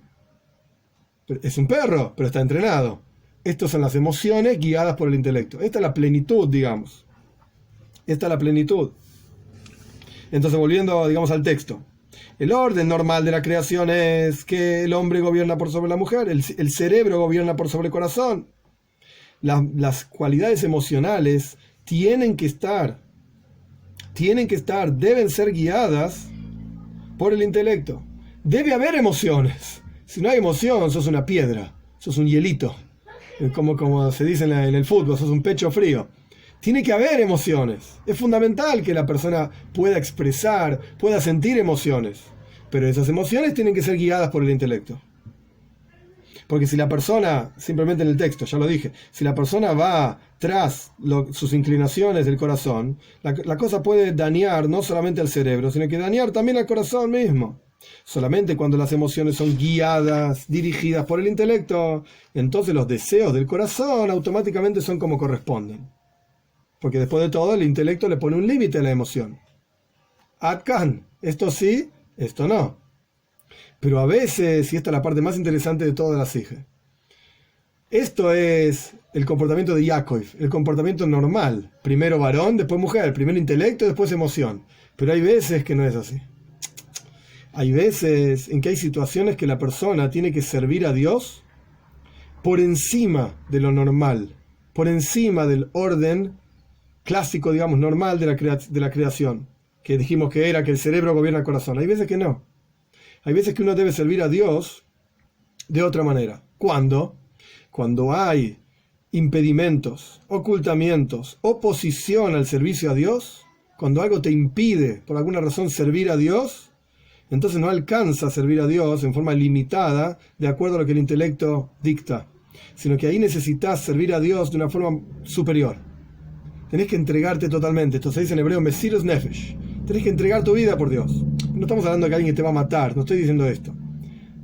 Es un perro, pero está entrenado. Estas son las emociones guiadas por el intelecto. Esta es la plenitud, digamos. Esta es la plenitud. Entonces, volviendo, digamos, al texto. El orden normal de la creación es que el hombre gobierna por sobre la mujer, el cerebro gobierna por sobre el corazón. Las cualidades emocionales deben ser guiadas por el intelecto. Debe haber emociones. Si no hay emoción, sos una piedra, sos un hielito. Como se dice en el fútbol, sos un pecho frío. Tiene que haber emociones. Es fundamental que la persona pueda expresar, pueda sentir emociones. Pero esas emociones tienen que ser guiadas por el intelecto. Porque si la persona, simplemente en el texto, ya lo dije, si la persona va tras sus inclinaciones del corazón, la cosa puede dañar no solamente al cerebro, sino que dañar también al corazón mismo. Solamente cuando las emociones son guiadas, dirigidas por el intelecto, entonces los deseos del corazón automáticamente son como corresponden. Porque después de todo, el intelecto le pone un límite a la emoción. Atkan, esto sí, esto no. Pero a veces, y esta es la parte más interesante de toda la sije, esto es el comportamiento de Yaakov, el comportamiento normal. Primero varón, después mujer, primero intelecto, después emoción. Pero hay veces que no es así. Hay veces en que hay situaciones que la persona tiene que servir a Dios por encima de lo normal, por encima del orden clásico, digamos, normal de la creación, que dijimos que era que el cerebro gobierna el corazón. Hay veces que no. Hay veces que uno debe servir a Dios de otra manera. ¿Cuándo? Cuando hay impedimentos, ocultamientos, oposición al servicio a Dios, cuando algo te impide por alguna razón servir a Dios, entonces no alcanza a servir a Dios en forma limitada de acuerdo a lo que el intelecto dicta, sino que ahí necesitas servir a Dios de una forma superior. Tenés que entregarte totalmente. Esto se dice en hebreo, Mesirus Nefesh. Tenés que entregar tu vida por Dios. No estamos hablando de que alguien te va a matar, no estoy diciendo esto.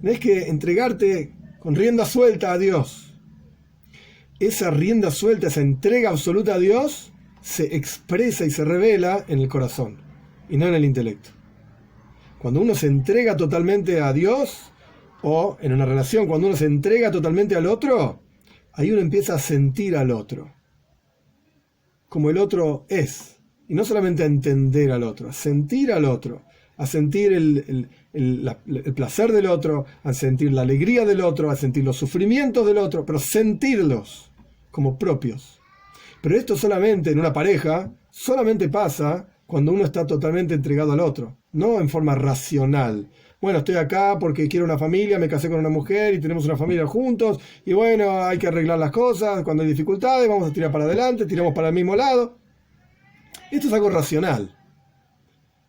Tenés que entregarte con rienda suelta a Dios. Esa rienda suelta, esa entrega absoluta a Dios, se expresa y se revela en el corazón, y no en el intelecto. Cuando uno se entrega totalmente a Dios, o en una relación, cuando uno se entrega totalmente al otro, ahí uno empieza a sentir al otro como el otro es, y no solamente a entender al otro, a sentir al otro, a sentir el placer del otro, a sentir la alegría del otro, a sentir los sufrimientos del otro, pero sentirlos como propios. Pero esto solamente en una pareja, solamente pasa cuando uno está totalmente entregado al otro, no en forma racional. Bueno, estoy acá porque quiero una familia, me casé con una mujer y tenemos una familia juntos, y bueno, hay que arreglar las cosas, cuando hay dificultades vamos a tirar para adelante, tiramos para el mismo lado. Esto es algo racional.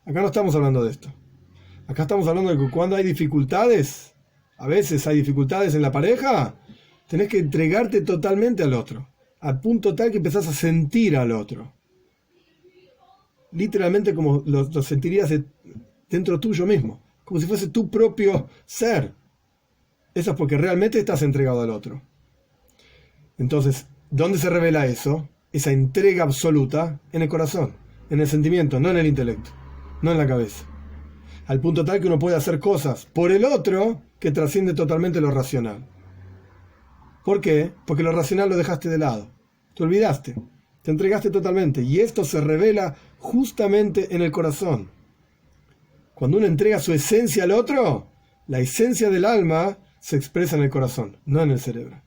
Acá no estamos hablando de esto. Acá estamos hablando de que cuando hay dificultades, a veces hay dificultades en la pareja, tenés que entregarte totalmente al otro, al punto tal que empezás a sentir al otro. Literalmente como lo sentirías dentro tuyo mismo, como si fuese tu propio ser. Eso es porque realmente estás entregado al otro. Entonces, ¿dónde se revela eso? Esa entrega absoluta en el corazón, en el sentimiento, no en el intelecto, no en la cabeza. Al punto tal que uno puede hacer cosas por el otro que trasciende totalmente lo racional. ¿Por qué? Porque lo racional lo dejaste de lado. Te olvidaste, te entregaste totalmente. Y esto se revela justamente en el corazón. Cuando uno entrega su esencia al otro, la esencia del alma se expresa en el corazón, no en el cerebro.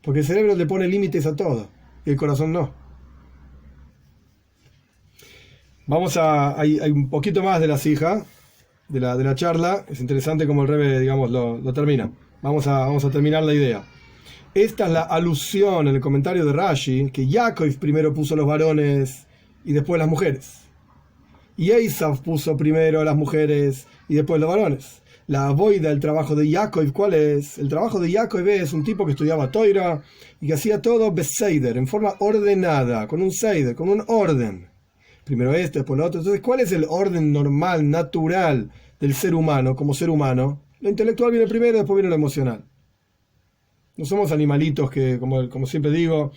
Porque el cerebro le pone límites a todo, y el corazón no. Hay un poquito más de la sija, de la charla. Es interesante como el Rebbe, digamos, lo termina. Vamos a terminar la idea. Esta es la alusión en el comentario de Rashi, que Yaakov primero puso los varones y después las mujeres. Y Esav puso primero las mujeres y después los varones. La avoida, el trabajo de Yaakov, ¿cuál es? El trabajo de Yaakov es un tipo que estudiaba Toira y que hacía todo beseider, en forma ordenada, con un seider, con un orden. Primero este, después lo otro. Entonces, ¿cuál es el orden normal, natural del ser humano como ser humano? Lo intelectual viene primero, después viene lo emocional. No somos animalitos que, como siempre digo,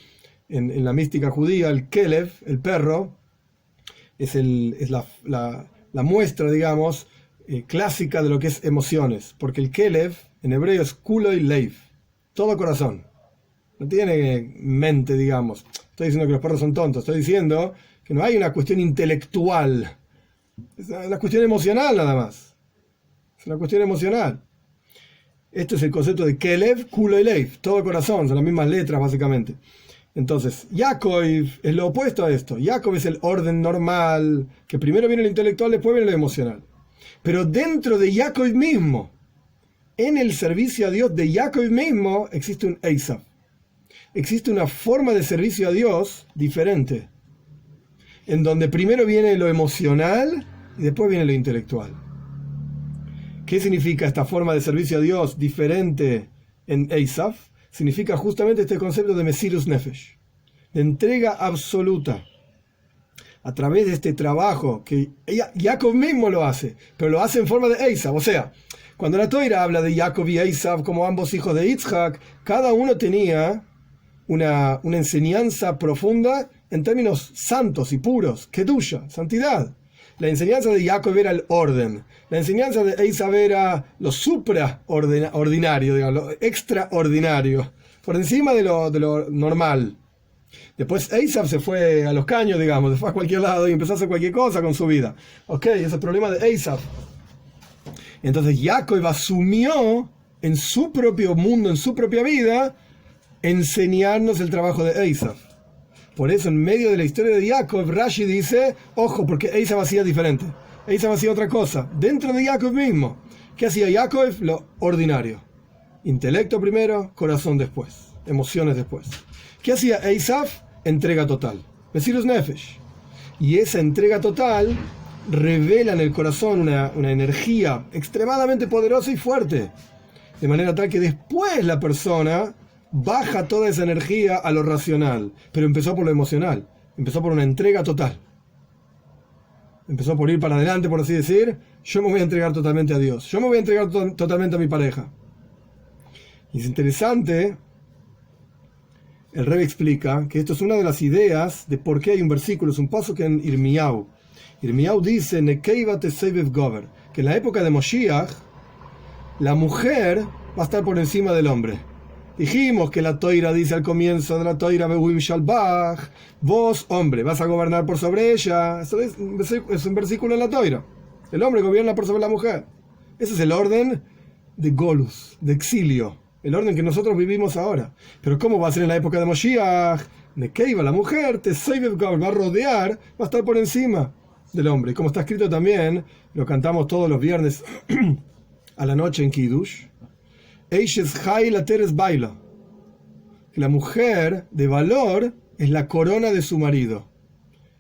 en la mística judía, el Kelev, el perro, es la muestra, digamos, clásica de lo que es emociones. Porque el Kelev, en hebreo, es kulo y leiv, todo corazón. No tiene mente, digamos. Estoy diciendo que los perros son tontos, estoy diciendo que no hay una cuestión intelectual. Es una cuestión emocional nada más. Es una cuestión emocional. Esto es el concepto de Kelev, Kulo y Leiv, todo corazón, son las mismas letras básicamente. Entonces, Yaakov es lo opuesto a esto. Yaakov es el orden normal, que primero viene lo intelectual, después viene lo emocional. Pero dentro de Yaakov mismo, en el servicio a Dios de Yaakov mismo, existe un Esav. Existe una forma de servicio a Dios diferente, en donde primero viene lo emocional y después viene lo intelectual. ¿Qué significa esta forma de servicio a Dios diferente en Esav? Significa justamente este concepto de Mesirus Nefesh, de entrega absoluta, a través de este trabajo que Jacob mismo lo hace, pero lo hace en forma de Esav. O sea, cuando la Toira habla de Jacob y Esav como ambos hijos de Yitzhak, cada uno tenía una enseñanza profunda en términos santos y puros, kedusha, santidad. La enseñanza de Jacob era el orden. La enseñanza de Esav era lo supraordinario, digamos, lo extraordinario, por encima de lo normal. Después Esav se fue a los caños, digamos, se fue a cualquier lado y empezó a hacer cualquier cosa con su vida. Ok, ese es el problema de Esav. Entonces Jacob asumió en su propio mundo, en su propia vida, enseñarnos el trabajo de Esav. Por eso, en medio de la historia de Jacob, Rashi dice, ojo, porque Esav hacía diferente. Esav hacía otra cosa, dentro de Jacob mismo. ¿Qué hacía Jacob? Lo ordinario. Intelecto primero, corazón después, emociones después. ¿Qué hacía Esav? Entrega total. Mesirus Nefesh. Y esa entrega total revela en el corazón una energía extremadamente poderosa y fuerte. De manera tal que después la persona baja toda esa energía a lo racional, pero empezó por lo emocional, empezó por una entrega total, empezó por ir para adelante, por así decir. Yo me voy a entregar totalmente a Dios, yo me voy a entregar totalmente a mi pareja. Y es interesante, el Rebbe explica que esto es una de las ideas de por qué hay un versículo, es un pasuk en Irmiyahu. Irmiyahu dice, Nekeiva tesevev gover, que en la época de Moshiach la mujer va a estar por encima del hombre. Dijimos que la Toira dice al comienzo de la Toira, vos, hombre, vas a gobernar por sobre ella. Eso es un versículo en la Toira. El hombre gobierna por sobre la mujer. Ese es el orden de Golus, de exilio. El orden que nosotros vivimos ahora. Pero ¿cómo va a ser en la época de Moshiach? De que iba la mujer, va a rodear, va a estar por encima del hombre. Y como está escrito también, lo cantamos todos los viernes a la noche en Kiddush, que la mujer de valor es la corona de su marido.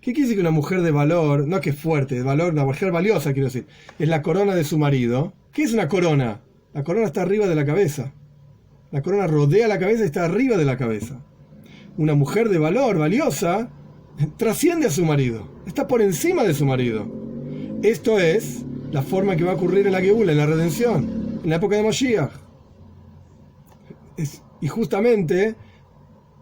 ¿Qué quiere decir que una mujer de valor? No que es fuerte, de valor, una mujer valiosa, quiero decir. Es la corona de su marido. ¿Qué es una corona? La corona está arriba de la cabeza. La corona rodea la cabeza y está arriba de la cabeza. Una mujer de valor, valiosa, trasciende a su marido. Está por encima de su marido. Esto es la forma que va a ocurrir en la Geula, en la redención, en la época de Moshiach. Y justamente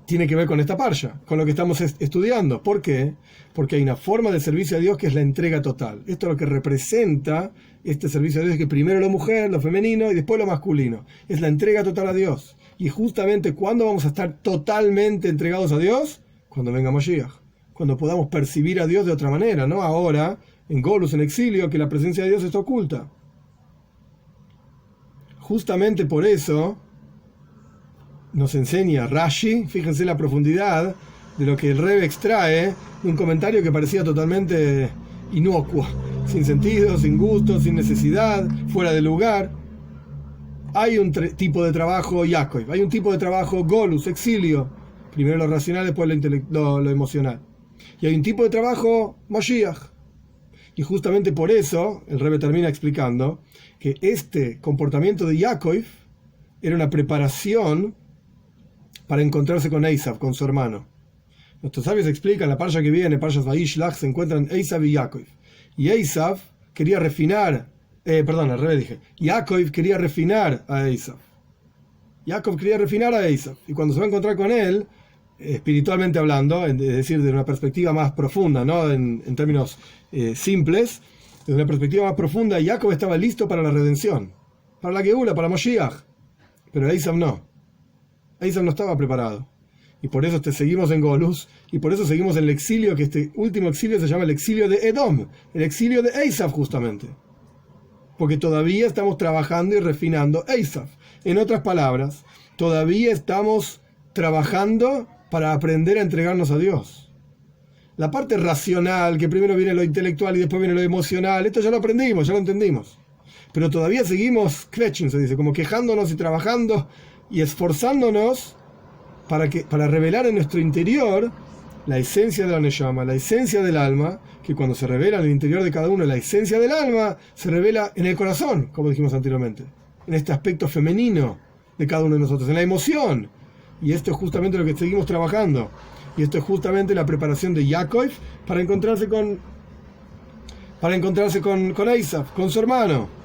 tiene que ver con esta parsha, con lo que estamos estudiando. ¿Por qué? Porque hay una forma de servicio a Dios que es la entrega total. Esto es lo que representa este servicio a Dios, que primero la mujer, lo femenino, y después lo masculino. Es la entrega total a Dios. Y justamente, ¿cuándo vamos a estar totalmente entregados a Dios? Cuando venga Moshiach. Cuando podamos percibir a Dios de otra manera, no ahora, en Golus, en exilio, que la presencia de Dios está oculta. Justamente por eso nos enseña Rashi, fíjense la profundidad de lo que el Rebbe extrae de un comentario que parecía totalmente inocuo, sin sentido, sin gusto, sin necesidad, fuera de lugar. Hay un tipo de trabajo Yaakov, hay un tipo de trabajo Golus, exilio, primero lo racional, después lo emocional. Y hay un tipo de trabajo Moshiach. Y justamente por eso el Rebbe termina explicando que este comportamiento de Yaakov era una preparación para encontrarse con Esav, con su hermano. Nuestros sabios explican, la parsha que viene, Parshas Vayishlach, se encuentran Esav y Yaakov. Y Esav quería refinar, al revés dije, Yaakov quería refinar a Esav. Yaakov quería refinar a Esav. Y cuando se va a encontrar con él, espiritualmente hablando, es decir, desde una perspectiva más profunda, no en términos simples, desde una perspectiva más profunda, Yaakov estaba listo para la redención, para la Geula, para Moshiach. Pero Esav no. Esav no estaba preparado. Y por eso seguimos en Golus, y por eso seguimos en el exilio, que este último exilio se llama el exilio de Edom, el exilio de Esav justamente. Porque todavía estamos trabajando y refinando Esav. En otras palabras, todavía estamos trabajando para aprender a entregarnos a Dios. La parte racional, que primero viene lo intelectual y después viene lo emocional, esto ya lo aprendimos, ya lo entendimos. Pero todavía seguimos kvetching, se dice, como quejándonos y trabajando y esforzándonos para revelar en nuestro interior la esencia de la Neshama, la esencia del alma, que cuando se revela en el interior de cada uno, la esencia del alma se revela en el corazón, como dijimos anteriormente, en este aspecto femenino de cada uno de nosotros, en la emoción. Y esto es justamente lo que seguimos trabajando. Y esto es justamente la preparación de Yaakov para encontrarse con Esav, con su hermano.